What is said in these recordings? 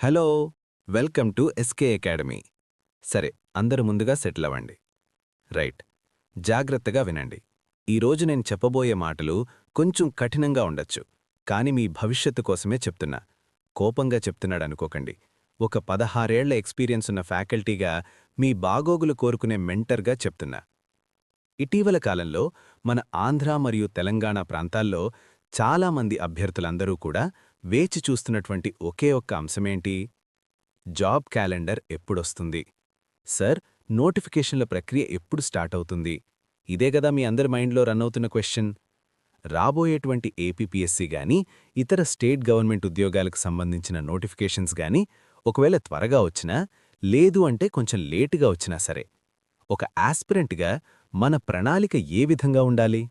Hello welcome to SK academy. సరే, అందరూ ముందుగా సెటిల్ అవ్వండి. రైట్, జాగ్రత్తగా వినండి. ఈరోజు నేను చెప్పబోయే మాటలు కొంచెం కఠినంగా ఉండొచ్చు, కాని మీ భవిష్యత్తు కోసమే చెప్తున్నా. కోపంగా చెప్తున్నాడనుకోకండి. ఒక 16 ఏళ్ల ఎక్స్పీరియన్స్ ఉన్న ఫ్యాకల్టీగా, మీ బాగోగులు కోరుకునే మెంటర్గా చెప్తున్నా. ఇటీవల కాలంలో మన ఆంధ్ర మరియు తెలంగాణ ప్రాంతాల్లో చాలామంది అభ్యర్థులందరూ కూడా వేచి చూస్తున్నటువంటి ఒకే ఒక్క అంశమేంటి? జాబ్ క్యాలెండర్ ఎప్పుడొస్తుంది? సర్, నోటిఫికేషన్ల ప్రక్రియ ఎప్పుడు స్టార్ట్ అవుతుంది? ఇదే గదా మీ అందరి మైండ్లో రన్ అవుతున్న క్వశ్చన్. రాబోయేటువంటి ఏపీపీఎస్సీ గానీ, ఇతర స్టేట్ గవర్నమెంట్ ఉద్యోగాలకు సంబంధించిన నోటిఫికేషన్స్ గానీ, ఒకవేళ త్వరగా వచ్చినా, లేదు అంటే కొంచెం లేటుగా వచ్చినా సరే, ఒక యాస్పిరెంట్గా మన ప్రణాళిక ఏ విధంగా ఉండాలి?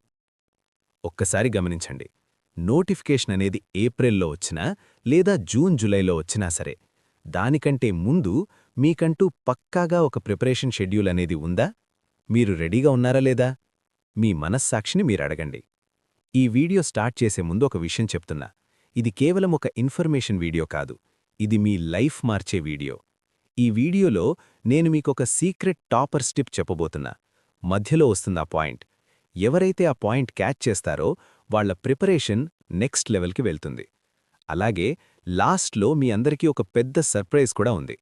ఒక్కసారి గమనించండి. నోటిఫికేషన్ అనేది ఏప్రిల్లో వచ్చినా లేదా జూన్ జూలైలో వచ్చినా సరే, దానికంటే ముందు మీకంటూ పక్కాగా ఒక ప్రిపరేషన్ షెడ్యూల్ అనేది ఉందా? మీరు రెడీగా ఉన్నారా లేదా? మీ మనస్సాక్షిని మీరడగండి. ఈ వీడియో స్టార్ట్ చేసే ముందు ఒక విషయం చెప్తున్నా. ఇది కేవలం ఒక ఇన్ఫర్మేషన్ వీడియో కాదు, ఇది మీ లైఫ్ మార్చే వీడియో. ఈ వీడియోలో నేను మీకొక సీక్రెట్ టాపర్ స్టిప్ చెప్పబోతున్నా. మధ్యలో వస్తుందా పాయింట్. ఎవరైతే ఆ పాయింట్ క్యాచ్ చేస్తారో వాళ్ల ప్రిపరేషన్ నెక్స్ట్ లెవెల్కి వెళ్తుంది. అలాగే లాస్ట్లో మీ అందరికీ ఒక పెద్ద సర్ప్రైజ్ కూడా ఉంది.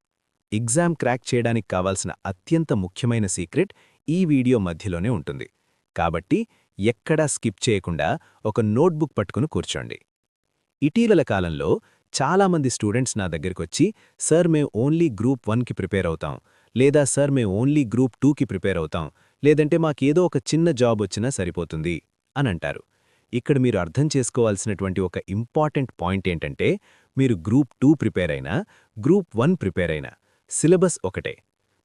ఎగ్జామ్ క్రాక్ చేయడానికి కావాల్సిన అత్యంత ముఖ్యమైన సీక్రెట్ ఈ వీడియో మధ్యలోనే ఉంటుంది. కాబట్టి ఎక్కడా స్కిప్ చేయకుండా ఒక నోట్బుక్ పట్టుకుని కూర్చోండి. ఇటీవల కాలంలో చాలామంది స్టూడెంట్స్ నా దగ్గరికొచ్చి, సార్ మేం ఓన్లీ గ్రూప్ 1కి ప్రిపేర్ అవుతాం, లేదా సార్ మేం ఓన్లీ గ్రూప్ 2కి ప్రిపేర్ అవుతాం, లేదంటే మాకేదో ఒక చిన్న జాబ్ వచ్చినా సరిపోతుంది అనంటారు. ఇక్కడ మీరు అర్థం చేసుకోవాల్సినటువంటి ఒక ఇంపార్టెంట్ పాయింట్ ఏంటంటే, మీరు గ్రూప్ 2 ప్రిపేర్ అయినా, గ్రూప్ 1 ప్రిపేర్ అయినా, సిలబస్ ఒకటే,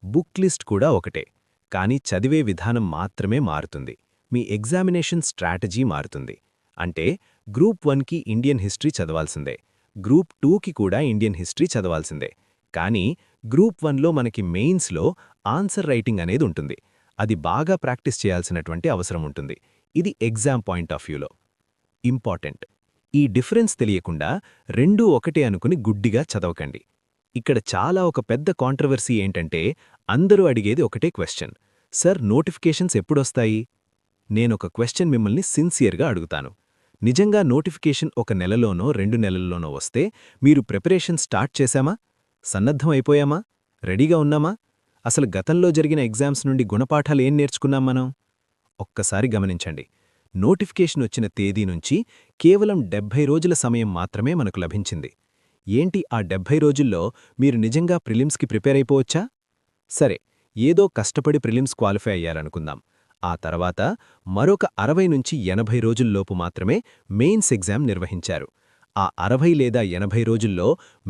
బుక్ లిస్ట్ కూడా ఒకటే, కానీ చదివే విధానం మాత్రమే మారుతుంది. మీ ఎగ్జామినేషన్ స్ట్రాటజీ మారుతుంది. అంటే గ్రూప్ 1కి ఇండియన్ హిస్టరీ చదవాల్సిందే, గ్రూప్ 2కి కూడా ఇండియన్ హిస్టరీ చదవాల్సిందే. కానీ గ్రూప్ 1లో మనకి మెయిన్స్లో ఆన్సర్ రైటింగ్ అనేది ఉంటుంది. అది బాగా ప్రాక్టీస్ చేయాల్సినటువంటి అవసరం ఉంటుంది. ఇది ఎగ్జామ్ పాయింట్ ఆఫ్ వ్యూలో ఇంపార్టెంట్. ఈ డిఫరెన్స్ తెలియకుండా రెండూ ఒకటే అనుకుని గుడ్డిగా చదవకండి. ఇక్కడ చాలా ఒక పెద్ద కాంట్రవర్సీ ఏంటంటే, అందరూ అడిగేది ఒకటే క్వశ్చన్, సర్ నోటిఫికేషన్స్ ఎప్పుడొస్తాయి? నేనొక క్వశ్చన్ మిమ్మల్ని సిన్సియర్గా అడుగుతాను. నిజంగా నోటిఫికేషన్ 1 నెలలోనో 2 నెలల్లోనో వస్తే మీరు ప్రిపరేషన్ స్టార్ట్ చేశామా? సన్నద్ధం అయిపోయామా? రెడీగా ఉన్నామా? అసలు గతంలో జరిగిన ఎగ్జామ్స్ నుండి గుణపాఠాలు ఏం నేర్చుకున్నాం మనం? ఒక్కసారి గమనించండి. నోటిఫికేషన్ వచ్చిన తేదీ నుంచి కేవలం 70 రోజుల సమయం మాత్రమే మనకు లభించింది. ఏంటి ఆ 70 రోజుల్లో మీరు నిజంగా ప్రిలిమ్స్కి ప్రిపేర్ అయిపోవచ్చా? సరే, ఏదో కష్టపడి ప్రిలిమ్స్ క్వాలిఫై అయ్యారనుకుందాం. ఆ తర్వాత మరొక 60 నుంచి 80 రోజుల్లోపు మాత్రమే మెయిన్స్ ఎగ్జామ్ నిర్వహించారు. ఆ 60 లేదా 80 రోజుల్లో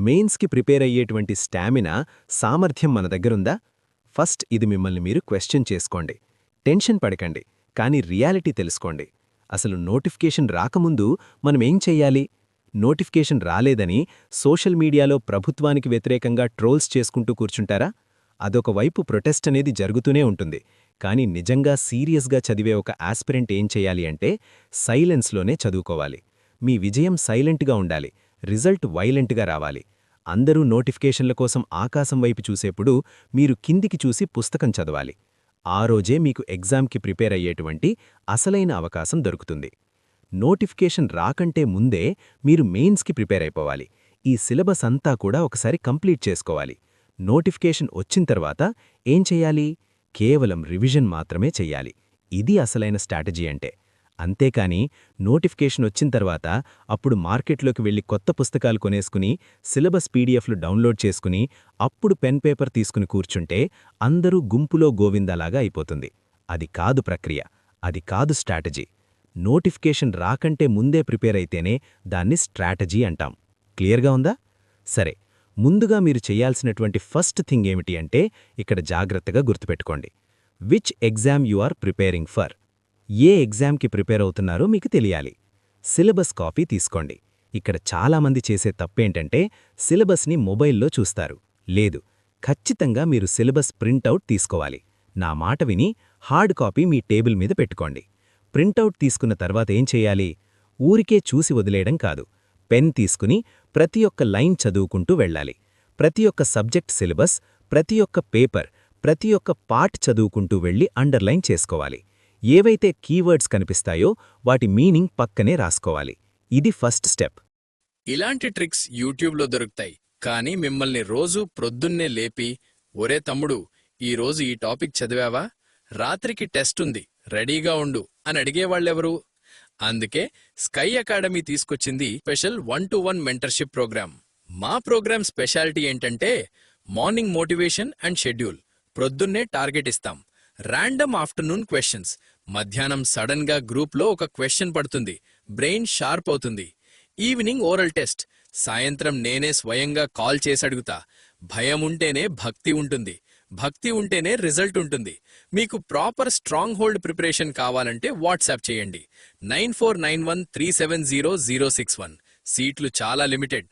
మెయిన్స్కి ప్రిపేర్ అయ్యేటువంటి స్టామినా, సామర్థ్యం మన దగ్గరుందా? ఫస్ట్ ఇది మిమ్మల్ని మీరు క్వశ్చన్ చేసుకోండి. టెన్షన్ పడకండి, కానీ రియాలిటీ తెలుసుకోండి. అసలు నోటిఫికేషన్ రాకముందు మనమేం చెయ్యాలి? నోటిఫికేషన్ రాలేదని సోషల్ మీడియాలో ప్రభుత్వానికి వ్యతిరేకంగా ట్రోల్స్ చేసుకుంటూ కూర్చుంటారా? అదొక వైపు ప్రొటెస్ట్ అనేది జరుగుతూనే ఉంటుంది. కానీ నిజంగా సీరియస్గా చదివే ఒక ఆస్పిరెంట్ ఏం చెయ్యాలి అంటే, సైలెన్స్లోనే చదువుకోవాలి. మీ విజయం సైలెంట్గా ఉండాలి, రిజల్ట్ వైలెంట్గా రావాలి. అందరూ నోటిఫికేషన్ల కోసం ఆకాశం వైపు చూసేప్పుడు మీరు కిందికి చూసి పుస్తకం చదవాలి. ఆ రోజే మీకు ఎగ్జామ్కి ప్రిపేర్ అయ్యేటువంటి అసలైన అవకాశం దొరుకుతుంది. నోటిఫికేషన్ రాకంటే ముందే మీరు మెయిన్స్కి ప్రిపేర్ అయిపోవాలి. ఈ సిలబస్ అంతా కూడా ఒకసారి కంప్లీట్ చేసుకోవాలి. నోటిఫికేషన్ వచ్చిన తర్వాత ఏం చెయ్యాలి? కేవలం రివిజన్ మాత్రమే చెయ్యాలి. ఇది అసలైన స్ట్రాటజీ అంటే. అంతేకాని నోటిఫికేషన్ వచ్చిన తర్వాత అప్పుడు మార్కెట్లోకి వెళ్లి కొత్త పుస్తకాలు కొనేసుకుని, సిలబస్ పీడిఎఫ్లు డౌన్లోడ్ చేసుకుని, అప్పుడు పెన్ పేపర్ తీసుకుని కూర్చుంటే అందరూ గుంపులో గోవిందాలాగా అయిపోతుంది. అది కాదు ప్రక్రియ, అది కాదు స్ట్రాటజీ. నోటిఫికేషన్ రాకంటే ముందే ప్రిపేర్ అయితేనే దాన్ని స్ట్రాటజీ అంటాం. క్లియర్గా ఉందా? సరే, ముందుగా మీరు చెయ్యాల్సినటువంటి ఫస్ట్ థింగ్ ఏమిటి అంటే, ఇక్కడ జాగ్రత్తగా గుర్తుపెట్టుకోండి. Which exam you are preparing for? ఏ ఎగ్జామ్కి ప్రిపేర్ అవుతున్నారో మీకు తెలియాలి. సిలబస్ కాపీ తీసుకోండి. ఇక్కడ చాలామంది చేసే తప్పేంటంటే, సిలబస్ని మొబైల్లో చూస్తారు. లేదు, ఖచ్చితంగా మీరు సిలబస్ ప్రింటౌట్ తీసుకోవాలి. నా మాట విని హార్డ్ కాపీ మీ టేబుల్ మీద పెట్టుకోండి. ప్రింటౌట్ తీసుకున్న తర్వాత ఏం చేయాలి? ఊరికే చూసి వదిలేయడం కాదు, పెన్ తీసుకుని ప్రతి ఒక్క లైన్ చదువుకుంటూ వెళ్ళాలి. ప్రతి ఒక్క సబ్జెక్ట్ సిలబస్, ప్రతి ఒక్క పేపర్, ప్రతి ఒక్క పార్ట్ చదువుకుంటూ వెళ్ళి అండర్లైన్ చేసుకోవాలి. ఏవైతే కీవర్డ్స్ కనిపిస్తాయో వాటి మీనింగ్ పక్కనే రాసుకోవాలి. ఇది ఫస్ట్ స్టెప్. ఇలాంటి ట్రిక్స్ యూట్యూబ్లో దొరుకుతాయి, కానీ మిమ్మల్ని రోజూ ప్రొద్దున్నే లేపి, ఒరే తమ్ముడు, ఈరోజు ఈ టాపిక్ చదివావా? రాత్రికి టెస్ట్ ఉంది, రెడీగా ఉండు అని అడిగేవాళ్ళెవరు? అందుకే స్కై అకాడమీ తీసుకొచ్చింది స్పెషల్ 1-to-1 మెంటర్షిప్ ప్రోగ్రామ్. మా ప్రోగ్రామ్ స్పెషాలిటీ ఏంటంటే మార్నింగ్ మోటివేషన్ అండ్ షెడ్యూల్. ప్రొద్దున్నే టార్గెట్ ఇస్తాం. Random afternoon questions. మధ్యాహ్నం సడన్ గా గ్రూప్లో ఒక క్వశ్చన్ పడుతుంది, బ్రెయిన్ షార్ప్ అవుతుంది. Evening oral test. సాయంత్రం నేనే స్వయంగా కాల్ చేసి అడుగుతా. భయం ఉంటేనే భక్తి ఉంటుంది, భక్తి ఉంటేనే రిజల్ట్ ఉంటుంది. మీకు ప్రాపర్ స్ట్రాంగ్ హోల్డ్ ప్రిపరేషన్ కావాలంటే వాట్సాప్ చేయండి 9491370061. సీట్లు చాలా లిమిటెడ్.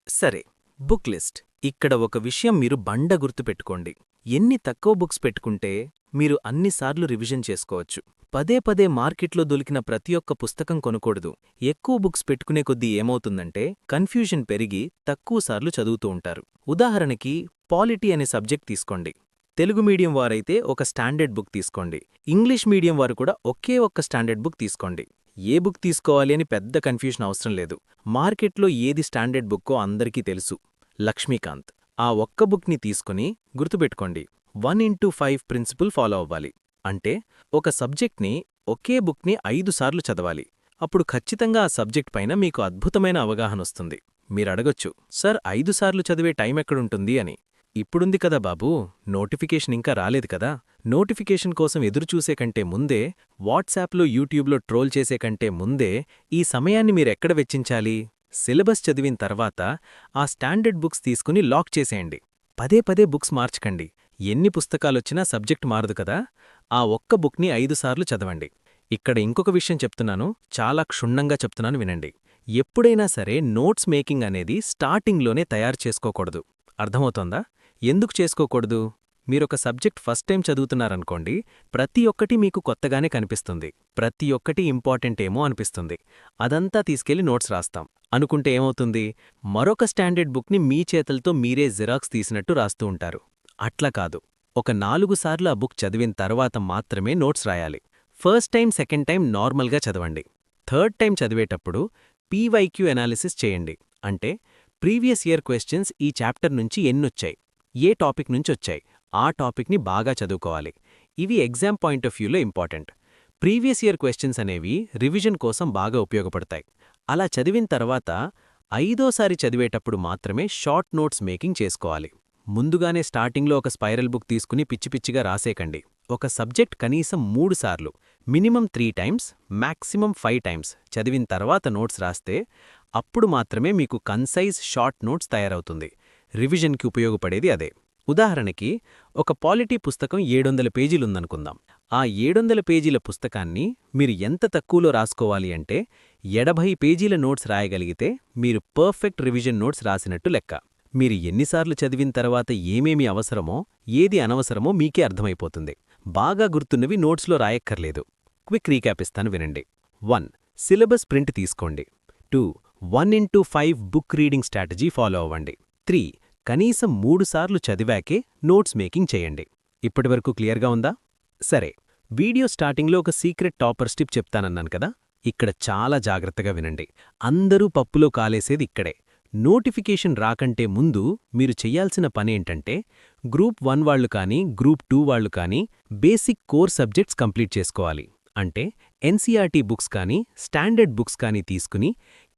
సరే, బుక్ లిస్ట్. ఇక్కడ ఒక విషయం మీరు బండ గుర్తుపెట్టుకోండి. ఎన్ని తక్కువ బుక్స్ పెట్టుకుంటే మీరు అన్నిసార్లు రివిజన్ చేసుకోవచ్చు. పదే పదే మార్కెట్లో దొరికిన ప్రతి ఒక్క పుస్తకం కొనకూడదు. ఎక్కువ బుక్స్ పెట్టుకునే కొద్దీ ఏమవుతుందంటే కన్ఫ్యూజన్ పెరిగి తక్కువసార్లు చదువుతూ ఉంటారు. ఉదాహరణకి పాలిటీ అనే సబ్జెక్ట్ తీసుకోండి. తెలుగు మీడియం వారైతే ఒక స్టాండర్డ్ బుక్ తీసుకోండి. ఇంగ్లీష్ మీడియం వారు కూడా ఒకే ఒక్క స్టాండర్డ్ బుక్ తీసుకోండి. ఏ బుక్ తీసుకోవాలి అని పెద్ద కన్ఫ్యూజన్ అవసరం లేదు. మార్కెట్లో ఏది స్టాండర్డ్ బుక్కో అందరికీ తెలుసు, లక్ష్మీకాంత్. ఆ ఒక్క బుక్ని తీసుకుని గుర్తుపెట్టుకోండి, 1:5 ప్రిన్సిపుల్ ఫాలో అవ్వాలి. అంటే ఒక సబ్జెక్ట్ని ఒకే బుక్ని 5 సార్లు చదవాలి. అప్పుడు ఖచ్చితంగా ఆ సబ్జెక్ట్ పైన మీకు అద్భుతమైన అవగాహనొస్తుంది. మీరడగొచ్చు, సార్ 5 సార్లు చదివే టైం ఎక్కడుంటుంది అని. ఇప్పుడుంది కదా బాబూ, నోటిఫికేషన్ ఇంకా రాలేదు కదా. నోటిఫికేషన్ కోసం ఎదురుచూసే కంటే ముందే, వాట్సాప్లో యూట్యూబ్లో ట్రోల్ చేసే కంటే ముందే ఈ సమయాన్ని మీరెక్కడ వెచ్చించాలి? సిలబస్ చదివిన తర్వాత ఆ స్టాండర్డ్ బుక్స్ తీసుకుని లాక్ చేసేయండి. పదే పదే బుక్స్ మార్చకండి. ఎన్ని పుస్తకాలొచ్చినా సబ్జెక్ట్ మారదు కదా. ఆ ఒక్క బుక్ని 5 సార్లు చదవండి. ఇక్కడ ఇంకొక విషయం చెప్తున్నాను, చాలా క్షుణ్ణంగా చెప్తున్నాను వినండి. ఎప్పుడైనా సరే నోట్స్ మేకింగ్ అనేది స్టార్టింగ్లోనే తయారు చేసుకోకూడదు. అర్థమవుతోందా? ఎందుకు చేసుకోకూడదు? మీరొక సబ్జెక్ట్ ఫస్ట్ టైం చదువుతున్నారనుకోండి, ప్రతి ఒక్కటి మీకు కొత్తగానే కనిపిస్తుంది. ప్రతి ఒక్కటి ఇంపార్టెంట్ ఏమో అనిపిస్తుంది. అదంతా తీసుకెళ్లి నోట్స్ రాస్తాం అనుకుంటే ఏమవుతుంది? మరొక స్టాండర్డ్ బుక్ని మీ చేతులతో మీరే జిరాక్స్ తీసినట్టు రాస్తూ ఉంటారు. అట్లా కాదు. ఒక 4 సార్లు ఆ బుక్ చదివిన తర్వాత మాత్రమే నోట్స్ రాయాలి. ఫస్ట్ టైం, సెకండ్ టైం నార్మల్గా చదవండి. థర్డ్ టైం చదివేటప్పుడు పీవైక్యూ ఎనాలిసిస్ చేయండి. అంటే ప్రీవియస్ ఇయర్ క్వశ్చన్స్ ఈ చాప్టర్ నుంచి ఎన్నొచ్చాయి, ఏ టాపిక్ నుంచొచ్చాయి, ఆ టాపిక్ని బాగా చదువుకోవాలి. ఇవి ఎగ్జామ్ పాయింట్ ఆఫ్ వ్యూలో ఇంపార్టెంట్. ప్రీవియస్ ఇయర్ క్వశ్చన్స్ అనేవి రివిజన్ కోసం బాగా ఉపయోగపడతాయి. అలా చదివిన తర్వాత 5ఓసారి చదివేటప్పుడు మాత్రమే షార్ట్ నోట్స్ మేకింగ్ చేసుకోవాలి. ముందుగానే స్టార్టింగ్లో ఒక స్పైరల్ బుక్ తీసుకుని పిచ్చిపిచ్చిగా రాసేకండి. ఒక సబ్జెక్ట్ కనీసం 3 సార్లు, మినిమం 3 టైమ్స్, మ్యాక్సిమం 5 టైమ్స్ చదివిన తర్వాత నోట్స్ రాస్తే అప్పుడు మాత్రమే మీకు కన్సైజ్ షార్ట్ నోట్స్ తయారవుతుంది. రివిజన్కి ఉపయోగపడేది అదే. ఉదాహరణకి ఒక పాలిటీ పుస్తకం 700 పేజీలుందనుకుందాం. ఆ 700 పేజీల పుస్తకాన్ని మీరు ఎంత తక్కువలో రాసుకోవాలి అంటే 80 పేజీల నోట్స్ రాయగలిగితే మీరు పర్ఫెక్ట్ రివిజన్ నోట్స్ రాసినట్టు లెక్క. మీరు ఎన్నిసార్లు చదివిన తర్వాత ఏమేమి అవసరమో, ఏది అనవసరమో మీకే అర్థమైపోతుంది. బాగా గుర్తున్నవి నోట్స్లో రాయక్కర్లేదు. క్విక్ రీక్యాప్ ఇస్తాను వినండి. 1. సిలబస్ ప్రింట్ తీసుకోండి. 2. 1:5 బుక్ రీడింగ్ స్ట్రాటజీ ఫాలో అవ్వండి. 3. కనీసం 3 సార్లు చదివాకే నోట్స్ మేకింగ్ చేయండి. ఇప్పటివరకు క్లియర్గా ఉందా? సరే, వీడియో స్టార్టింగ్లో ఒక సీక్రెట్ టాపర్ స్టిప్ చెప్తానన్నాను కదా. ఇక్కడ చాలా జాగ్రత్తగా వినండి. అందరూ పప్పులో కాలేసేది ఇక్కడే. నోటిఫికేషన్ రాకంటే ముందు మీరు చెయ్యాల్సిన పనేంటంటే గ్రూప్ 1 వాళ్ళు కానీ, గ్రూప్ 2 వాళ్ళు కానీ బేసిక్ కోర్ సబ్జెక్ట్స్ కంప్లీట్ చేసుకోవాలి. అంటే ఎన్సీఆర్టీ బుక్స్ కానీ, స్టాండర్డ్ బుక్స్ కానీ తీసుకుని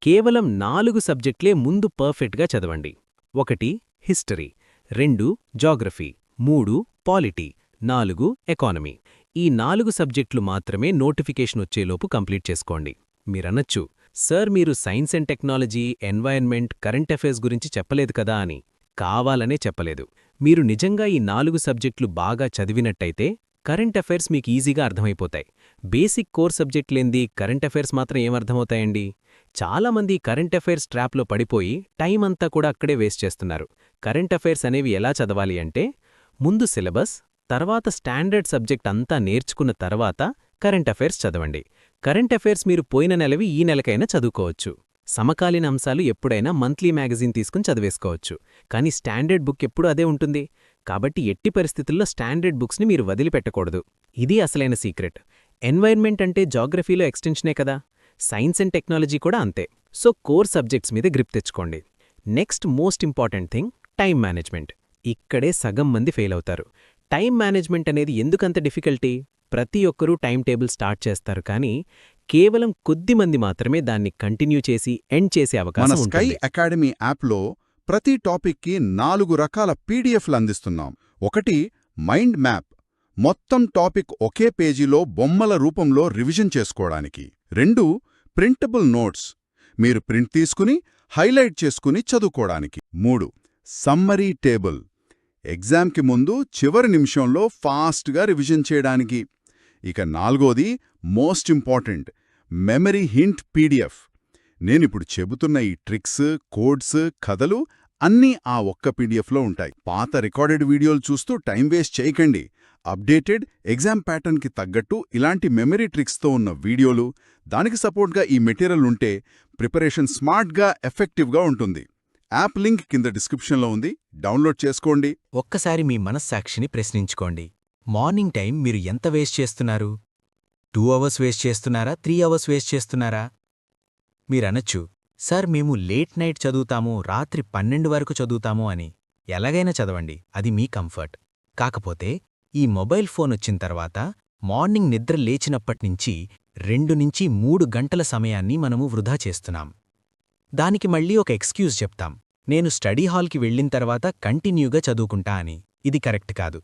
కేవలం 4 సబ్జెక్ట్లే ముందు పర్ఫెక్ట్గా చదవండి. 1. హిస్టరీ, 2. జాగ్రఫీ, 3. పాలిటీ, 4. ఎకానమీ. ఈ 4 సబ్జెక్టులు మాత్రమే నోటిఫికేషన్ వచ్చేలోపు కంప్లీట్ చేసుకోండి. మీరనొచ్చు, సార్ మీరు science and technology, environment, current affairs గురించి చెప్పలేదు కదా అని. కావాలనే చెప్పలేదు. మీరు నిజంగా ఈ 4 సబ్జెక్టులు బాగా చదివినట్టయితే కరెంట్ అఫైర్స్ మీకు ఈజీగా అర్థమైపోతాయి. బేసిక్ కోర్ సబ్జెక్టులేంది కరెంట్ అఫైర్స్ మాత్రం ఏమర్థమవుతాయండి? చాలామంది కరెంట్ అఫైర్స్ ట్రాప్లో పడిపోయి టైం అంతా కూడా అక్కడే వేస్ట్ చేస్తున్నారు. కరెంట్ అఫైర్స్ అనేవి ఎలా చదవాలి అంటే ముందు సిలబస్, తర్వాత స్టాండర్డ్ సబ్జెక్ట్ అంతా నేర్చుకున్న తర్వాత కరెంట్ అఫైర్స్ చదవండి. కరెంట్ అఫైర్స్ మీరు పోయిన నెలవి ఈ నెలకైనా చదువుకోవచ్చు. సమకాలీన అంశాలు ఎప్పుడైనా మంత్లీ మ్యాగజైన్ తీసుకుని చదివేసుకోవచ్చు, కానీ స్టాండర్డ్ బుక్ ఎప్పుడూ అదే ఉంటుంది. కాబట్టి ఎట్టి పరిస్థితుల్లో స్టాండర్డ్ బుక్స్ని మీరు వదిలిపెట్టకూడదు. ఇది అసలైన సీక్రెట్. ఎన్వైర్న్మెంట్ అంటే జాగ్రఫీలో ఎక్స్టెన్షనే కదా, సైన్స్ అండ్ టెక్నాలజీ కూడా అంతే. సో కోర్ సబ్జెక్ట్స్ మీద గ్రిప్ తెచ్చుకోండి. Next most important thing time management. ఇక్కడే సగం మంది ఫెయిల్ అవుతారు. టైం మేనేజ్మెంట్ అనేది ఎందుకంత డిఫికల్టీ? ప్రతి ఒక్కరూ టైం టేబుల్ స్టార్ట్ చేస్తారు, కానీ కేవలం కొద్దిమంది మాత్రమే దాన్ని కంటిన్యూ చేసి ఎండ్ చేసే మన అవకాశం స్కై ఉంటుంది. అకాడమీ యాప్లో ప్రతి టాపిక్కి 4 రకాల పీడిఎఫ్లు అందిస్తున్నాం. ఒకటి మైండ్ మ్యాప్, మొత్తం టాపిక్ ఒకే పేజీలో బొమ్మల రూపంలో రివిజన్ చేసుకోవడానికి. 2 ప్రింటబుల్ నోట్స్, మీరు ప్రింట్ తీసుకుని హైలైట్ చేసుకుని చదువుకోవడానికి. 3 సమ్మరీ టేబుల్, ఎగ్జామ్కి ముందు చివరి నిమిషంలో ఫాస్ట్గా రివిజన్ చేయడానికి. ఇక 4ది most important memory hint PDF. నేనిప్పుడు చెబుతున్న ఈ ట్రిక్స్, కోడ్స్, కథలు అన్నీ ఆ ఒక్క పీడిఎఫ్లో ఉంటాయి. పాత రికార్డెడ్ వీడియోలు చూస్తూ టైం వేస్ట్ చేయకండి. అప్డేటెడ్ ఎగ్జామ్ ప్యాటర్న్కి తగ్గట్టు ఇలాంటి మెమరీ ట్రిక్స్తో ఉన్న వీడియోలు, దానికి సపోర్ట్గా ఈ మెటీరియల్ ఉంటే ప్రిపరేషన్ స్మార్ట్గా, ఎఫెక్టివ్గా ఉంటుంది. యాప్ లింక్ కింద డిస్క్రిప్షన్లో ఉంది, డౌన్లోడ్ చేసుకోండి. ఒక్కసారి మీ మనస్సాక్షిని ప్రశ్నించుకోండి. మార్నింగ్ టైం మీరు ఎంత వేస్ట్ చేస్తున్నారు? 2 అవర్స్ వేస్ట్ చేస్తున్నారా? 3 అవర్స్ వేస్ట్ చేస్తున్నారా? మీరనొచ్చు, సార్ మేము లేట్ నైట్ చదువుతాము, రాత్రి 12 వరకు చదువుతాము అని. ఎలాగైనా చదవండి, అది మీ కంఫర్ట్. కాకపోతే ఈ మొబైల్ ఫోన్ వచ్చిన తర్వాత మార్నింగ్ నిద్ర లేచినప్పట్నుంచి 2 నుంచి 3 గంటల సమయాన్ని మనము వృధా చేస్తున్నాం. దానికి మళ్ళీ ఒక ఎక్స్క్యూజ్ చెప్తాం, నేను స్టడీ హాల్కి వెళ్ళిన తర్వాత కంటిన్యూగా చదువుకుంటా అని. ఇది కరెక్ట్ కాదు.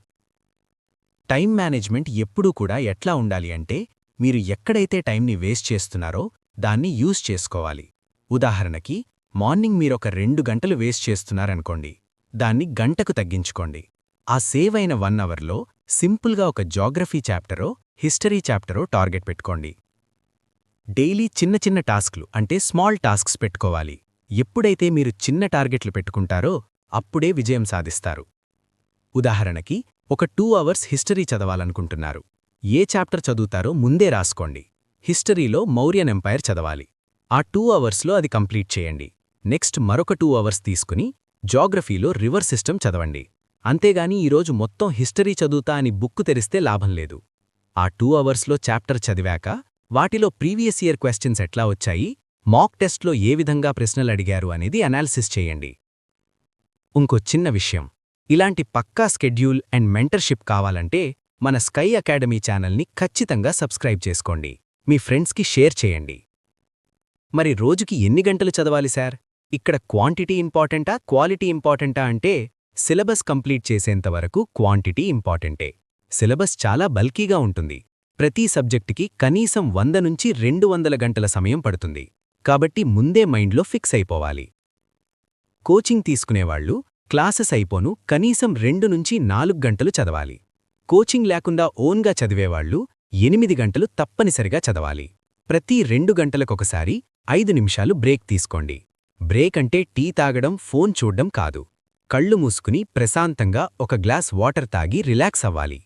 టైం మేనేజ్మెంట్ ఎప్పుడూ కూడా ఎట్లా ఉండాలి అంటే, మీరు ఎక్కడైతే టైంని వేస్ట్ చేస్తున్నారో దాన్ని యూజ్ చేసుకోవాలి. ఉదాహరణకి, మార్నింగ్ మీరొక 2 గంటలు వేస్ట్ చేస్తున్నారనుకోండి, దాన్ని గంటకు తగ్గించుకోండి. ఆ సేవ్ అయిన 1 అవర్లో సింపుల్గా ఒక జాగ్రఫీ చాప్టరో, హిస్టరీ చాప్టరో టార్గెట్ పెట్టుకోండి. డైలీ చిన్న చిన్న టాస్క్లు అంటే స్మాల్ టాస్క్స్ పెట్టుకోవాలి. ఎప్పుడైతే మీరు చిన్న టార్గెట్లు పెట్టుకుంటారో అప్పుడే విజయం సాధిస్తారు. ఉదాహరణకి, ఒక 2 అవర్స్ హిస్టరీ చదవాలనుకుంటున్నారు. ఏ చాప్టర్ చదువుతారో ముందే రాసుకోండి. హిస్టరీలో మౌర్యన్ ఎంపైర్ చదవాలి. ఆ 2 అవర్స్లో అది కంప్లీట్ చేయండి. నెక్స్ట్ మరొక 2 అవర్స్ తీసుకుని జాగ్రఫీలో రివర్ సిస్టమ్ చదవండి. అంతేగాని ఈరోజు మొత్తం హిస్టరీ చదువుతా అని బుక్కు తెరిస్తే లాభం లేదు. ఆ 2 అవర్స్లో చాప్టర్ చదివాక వాటిలో ప్రీవియస్ ఇయర్ క్వశ్చన్స్ ఎట్లా వచ్చాయి, మాక్ టెస్ట్లో ఏ విధంగా ప్రశ్నలు అడిగారు అనేది అనాలిసిస్ చేయండి. ఇంకో చిన్న విషయం, ఇలాంటి పక్కా స్కెడ్యూల్ అండ్ మెంటర్షిప్ కావాలంటే మన స్కై అకాడమీ ఛానల్ని ఖచ్చితంగా సబ్స్క్రైబ్ చేసుకోండి. మీ ఫ్రెండ్స్కి షేర్ చేయండి. మరి రోజుకి ఎన్ని గంటలు చదవాలి సార్? ఇక్కడ క్వాంటిటీ ఇంపార్టెంటా, క్వాలిటీ ఇంపార్టెంటా అంటే సిలబస్ కంప్లీట్ చేసేంతవరకు క్వాంటిటీ ఇంపార్టెంటే. సిలబస్ చాలా బల్కీగా ఉంటుంది. ప్రతి సబ్జెక్టుకి కనీసం 100 నుంచి 200 గంటల సమయం పడుతుంది. కాబట్టి ముందే మైండ్లో ఫిక్స్ అయిపోవాలి. కోచింగ్ తీసుకునేవాళ్లు క్లాసెస్ అయిపోను కనీసం 2 నుంచి 4 గంటలు చదవాలి. కోచింగ్ లేకుండా ఓన్గా చదివేవాళ్లు 8 గంటలు తప్పనిసరిగా చదవాలి. ప్రతి 2 గంటలకొకసారి 5 నిమిషాలు బ్రేక్ తీసుకోండి. బ్రేక్ అంటే టీ తాగడం, ఫోన్ చూడ్డం కాదు. కళ్ళు మూసుకుని ప్రశాంతంగా ఒక గ్లాస్ వాటర్ తాగి రిలాక్స్ అవ్వాలి.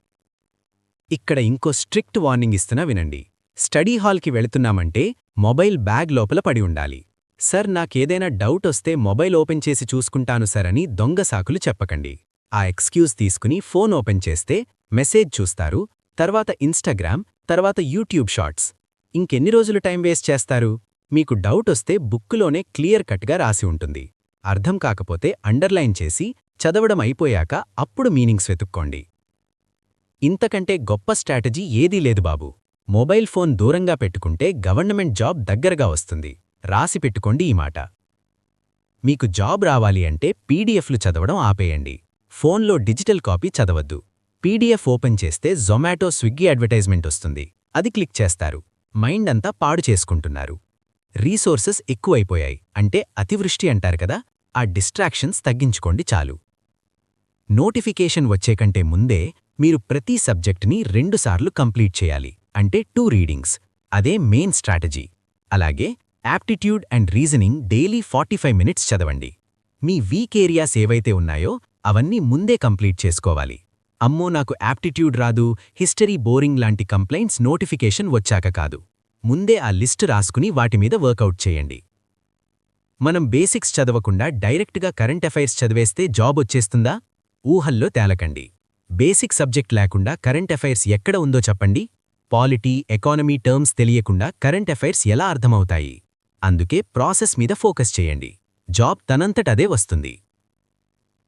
ఇక్కడ ఇంకో స్ట్రిక్ట్ వార్నింగ్ ఇస్తున్నా వినండి. స్టడీ హాల్కి వెళుతున్నామంటే మొబైల్ బ్యాగ్ లోపల పడి ఉండాలి. సర్ నాకేదైనా డౌట్ వస్తే మొబైల్ ఓపెన్ చేసి చూసుకుంటాను సర్ అని దొంగ సాకులు చెప్పకండి. ఆ ఎక్స్క్యూజ్ తీసుకుని ఫోన్ ఓపెన్ చేస్తే మెసేజ్ చూస్తారు, తర్వాత ఇన్స్టాగ్రామ్, తర్వాత యూట్యూబ్ షార్ట్స్. ఇంకెన్ని రోజులు టైం వేస్ట్ చేస్తారు? మీకు డౌట్ వస్తే బుక్కులోనే క్లియర్ కట్గా రాసి ఉంటుంది. అర్థం కాకపోతే అండర్లైన్ చేసి చదవడం అయిపోయాక అప్పుడు మీనింగ్స్ వెతుక్కోండి. ఇంతకంటే గొప్ప స్ట్రాటజీ ఏదీ లేదు బాబూ. మొబైల్ ఫోన్ దూరంగా పెట్టుకుంటే గవర్నమెంట్ జాబ్ దగ్గరగా వస్తుంది. రాసి పెట్టుకోండి ఈ మాట. మీకు జాబ్ రావాలి అంటే పీడిఎఫ్లు చదవడం ఆపేయండి. ఫోన్లో డిజిటల్ కాపీ చదవద్దు. పీడిఎఫ్ ఓపెన్ చేస్తే జొమాటో, స్విగ్గీ అడ్వర్టైజ్మెంట్ వస్తుంది. అది క్లిక్ చేస్తారు. మైండ్ అంతా పాడు చేసుకుంటున్నారు. రీసోర్సెస్ ఎక్కువైపోయాయి అంటే అతివృష్టి అంటారు కదా, ఆ డిస్ట్రాక్షన్స్ తగ్గించుకోండి చాలు. నోటిఫికేషన్ వచ్చేకంటే ముందే మీరు ప్రతి సబ్జెక్ట్ని 2 సార్లు కంప్లీట్ చేయాలి, అంటే 2 రీడింగ్స్. అదే మెయిన్ స్ట్రాటజీ. అలాగే aptitude and reasoning daily 45 minutes చదవండి. మీ వీక్ ఏరియాస్ ఏవైతే ఉన్నాయో అవన్నీ ముందే కంప్లీట్ చేసుకోవాలి. అమ్మో నాకు యాప్టిట్యూడ్ రాదు, హిస్టరీ బోరింగ్ లాంటి కంప్లైంట్స్ నోటిఫికేషన్ వచ్చాక కాదు. ముందే ఆ లిస్టు రాసుకుని వాటిమీద వర్కౌట్ చేయండి. మనం బేసిక్స్ చదవకుండా డైరెక్ట్గా కరెంట్ అఫైర్స్ చదివేస్తే జాబ్ వచ్చేస్తుందా? ఊహల్లో తేలకండి. బేసిక్ సబ్జెక్ట్ లేకుండా కరెంట్ అఫైర్స్ ఎక్కడ ఉందో చెప్పండి. పాలిటీ, ఎకానమీ టర్మ్స్ తెలియకుండా కరెంట్ అఫైర్స్ ఎలా అర్థమవుతాయి? అందుకే ప్రాసెస్ మీద ఫోకస్ చేయండి. జాబ్ తనంతటదే వస్తుంది.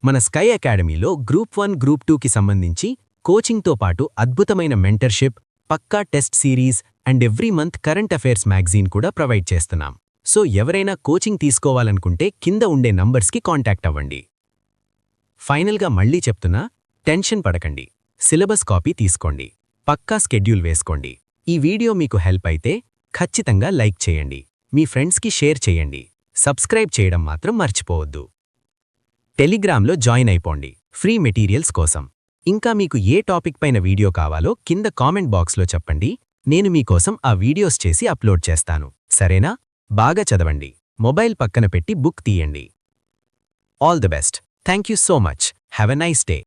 మన స్కై అకాడమీలో గ్రూప్ 1, గ్రూప్ 2కి సంబంధించి కోచింగ్తో పాటు అద్భుతమైన మెంటర్షిప్, పక్కా test series and every month current affairs magazine కూడా ప్రొవైడ్ చేస్తున్నాం. సో ఎవరైనా కోచింగ్ తీసుకోవాలనుకుంటే కింద ఉండే నంబర్స్కి కాంటాక్ట్ అవ్వండి. ఫైనల్గా మళ్ళీ చెప్తున్నా, టెన్షన్ పడకండి. సిలబస్ కాపీ తీసుకోండి. పక్కా స్కెడ్యూల్ వేసుకోండి. ఈ వీడియో మీకు హెల్ప్ అయితే ఖచ్చితంగా లైక్ చేయండి. మీ ఫ్రెండ్స్కి షేర్ చేయండి. సబ్స్క్రైబ్ చేయడం మాత్రం మర్చిపోవద్దు. టెలిగ్రామ్లో జాయిన్ అయిపోండి ఫ్రీ మెటీరియల్స్ కోసం. ఇంకా మీకు ఏ టాపిక్ పైన వీడియో కావాలో కింద కామెంట్ బాక్స్లో చెప్పండి. నేను మీకోసం ఆ వీడియోస్ చేసి అప్లోడ్ చేస్తాను. సరేనా? బాగా చదవండి. మొబైల్ పక్కన పెట్టి బుక్ తీయండి. All the best. Thank you so much. Have a nice day.